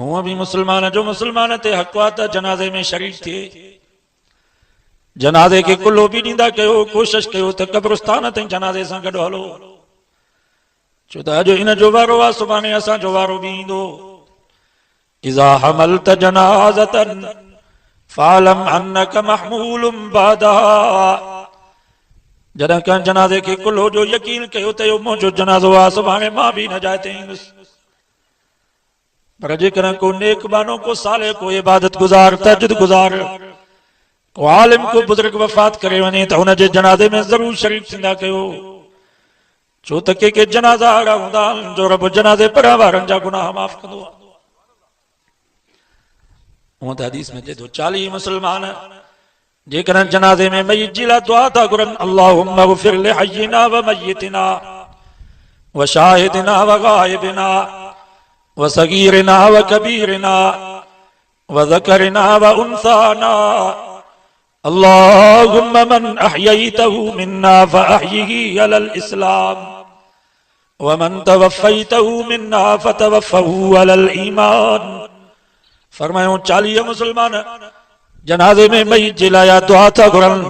हुआ भी मुसलमान जो मुसलमान ते हक़ वा त जनाज़े में शरीक थिए। जनाज़े के कुल्लो भी ॾींदा कयो, कोशिश कयो त कब्रिस्तान ते जनाज़े सां गॾु हलो, छो त अॼु इन जो वारो आहे, सुभाणे असांजो वारो बि ईंदो। इज़ा हमलत जनाज़तन फ़अलम अन्नक महमूलुम बादहा, जॾहिं कंहिं जनाज़े के कुल्लो जो यकीन कयो त इहो मुंहिंजो जनाज़ो आहे, सुभाणे मां भी हिनजा हिते ईंदुसि। पर जेकॾहिं को नेक बानो, को साले, को इबादत गुज़ार, तहज्जुद गुज़ार, को आलिम, को बुजुर्ग वफ़ात करे वञे त हुनजे जनाज़े में ज़रूर शरीक थींदा कयो, छो त के जनाज़ा अहिड़ा हूंदा आहिनि जो रब जनाज़े पढ़ण वारनि जा गुनाह माफ़ कंदो आहे। हूअं त हदीस में चए थो 40 मुसलमान जेकॾहिं जनाज़े में मय्यत जी लाइ दुआ था घुरनि, अल्लाहुम्मा ग़फिर लिहय्यिना व मय्यितिना व शाहिदिना व गाइबिना व सगीरिना व कबीरिना व ज़करिना व उन्साना, अल्लाहुम्मा मन अहयैतहु मिन्ना फअहयिही अलल इस्लाम व मन तवफ़्फ़ैतहु मिन्ना फतवफ़्फ़हु अलल ईमान। फरमायो 40 मुसलमान जनाज़े में मय्यत जे लाइ दुआ था घुरनि,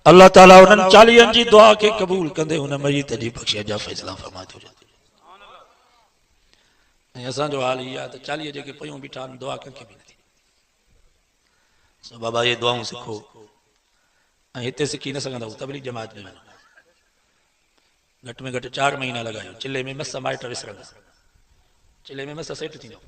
अल्लाह ताला उन्हनि 40 जी दुआ खे क़बूल कंदे उन मय्यत जी बख़्शिश जा फ़ैसला फरमा थो। ऐं असांजो हाल इहा आहे त 40 जेके पयूं बीठा आहिनि दुआ कंहिंखे बि नथी। सो बाबा ये दुआऊं सिखो, ऐं हिते सिखी न सघंदव तबलीग जमात में वञो, घटि में घटि 4 महीना लॻायो। चिल्ले में मस माइट विसरंदा, चिल्ले में मस सेट थींदो।